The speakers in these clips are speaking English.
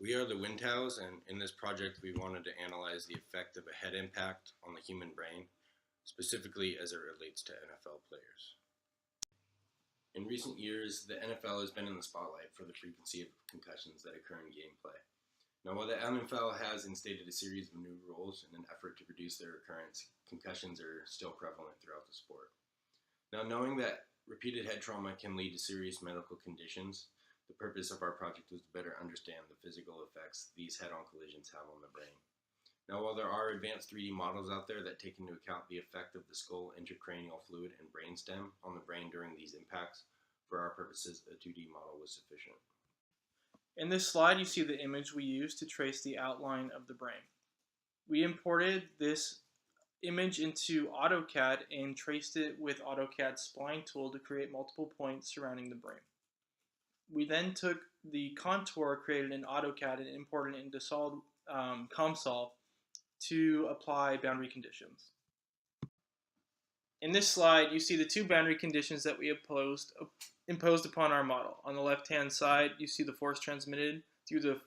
We are the Wintow's, and in this project we wanted to analyze the effect of a head impact on the human brain, specifically as it relates to NFL players. In recent years, the NFL has been in the spotlight for the frequency of concussions that occur in gameplay. Now, while the NFL has instated a series of new rules in an effort to reduce their occurrence, concussions are still prevalent throughout the sport. Now, knowing that repeated head trauma can lead to serious medical conditions, the purpose of our project was to better understand the physical effects these head-on collisions have on the brain. Now, while there are advanced 3D models out there that take into account the effect of the skull, intracranial fluid, and brainstem on the brain during these impacts, for our purposes, a 2D model was sufficient. In this slide, you see the image we used to trace the outline of the brain. We imported this image into AutoCAD and traced it with AutoCAD's spline tool to create multiple points surrounding the brain. We then took the contour created in AutoCAD and imported it into solid COMSOL to apply boundary conditions. In this slide, you see the two boundary conditions that we imposed upon our model. On the left-hand side, you see the force transmitted through the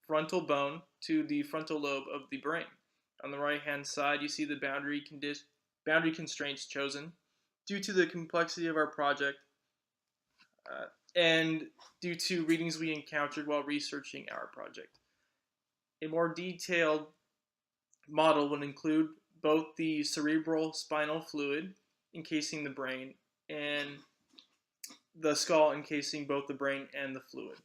frontal bone to the frontal lobe of the brain. On the right-hand side, you see the boundary constraints chosen due to the complexity of our project and due to readings we encountered while researching our project. A more detailed model would include both the cerebral spinal fluid encasing the brain and the skull encasing both the brain and the fluid.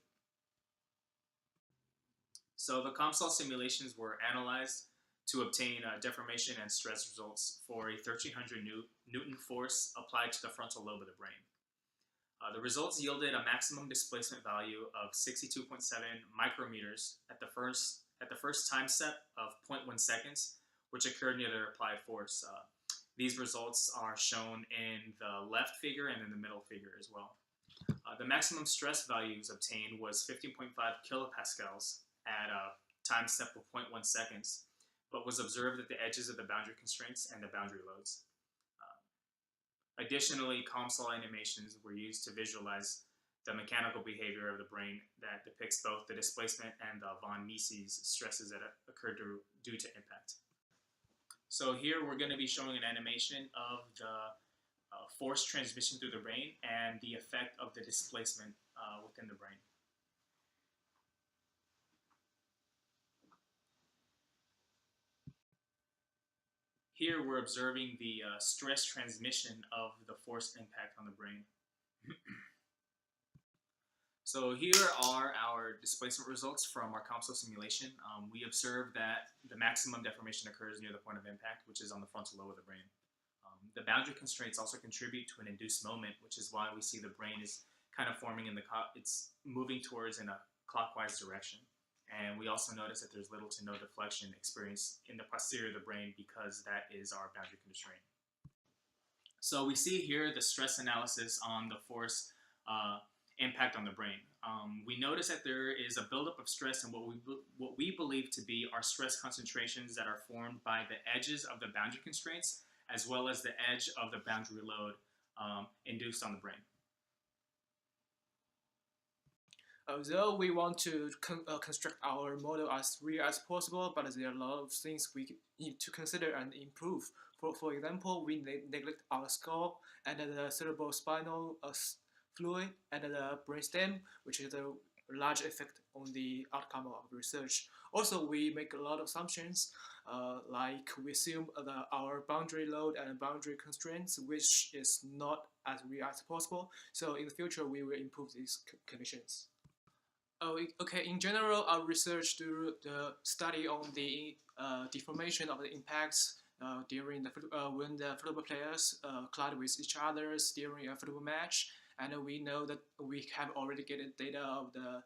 So the COMSOL simulations were analyzed to obtain deformation and stress results for a 1300 Newton force applied to the frontal lobe of the brain. The results yielded a maximum displacement value of 62.7 micrometers at the first time step of 0.1 seconds, which occurred near the applied force. These results are shown in the left figure and in the middle figure as well. The maximum stress values obtained was 15.5 kilopascals at a time step of 0.1 seconds, but was observed at the edges of the boundary constraints and the boundary loads. Additionally, COMSOL animations were used to visualize the mechanical behavior of the brain that depicts both the displacement and the von Mises stresses that occurred due to impact. So here we're going to be showing an animation of the force transmission through the brain and the effect of the displacement within the brain. Here we're observing the stress transmission of the force impact on the brain. So here are our displacement results from our COMSOL simulation. We observed that the maximum deformation occurs near the point of impact, which is on the frontal lobe of the brain. The boundary constraints also contribute to an induced moment, which is why we see the brain is kind of forming it's moving towards in a clockwise direction. And we also notice that there's little to no deflection experienced in the posterior of the brain because that is our boundary constraint. So we see here the stress analysis on the force impact on the brain. We notice that there is a buildup of stress in what we believe to be our stress concentrations that are formed by the edges of the boundary constraints as well as the edge of the boundary load induced on the brain. Although we want to construct our model as real as possible, but there are a lot of things we need to consider and improve. For example, we neglect our skull and the cerebral spinal fluid and the brainstem, which is a large effect on the outcome of research. Also, we make a lot of assumptions, like we assume our boundary load and boundary constraints, which is not as real as possible. So in the future, we will improve these conditions. Okay, in general, our research do the study on the deformation of the impacts during when the football players collide with each other during a football match, and we know that we have already gotten data of the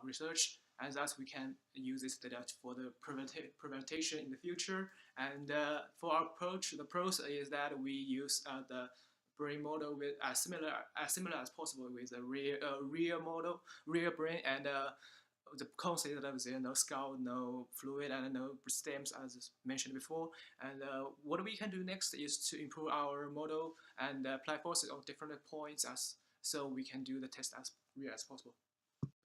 research, and thus we can use this data for the prevention in the future. And for our approach, the process is that we use the brain model with as similar as possible with a real brain, and the concept that there is no skull, no fluid, and no stems as mentioned before. And what we can do next is to improve our model and apply forces on different points so we can do the test as real as possible.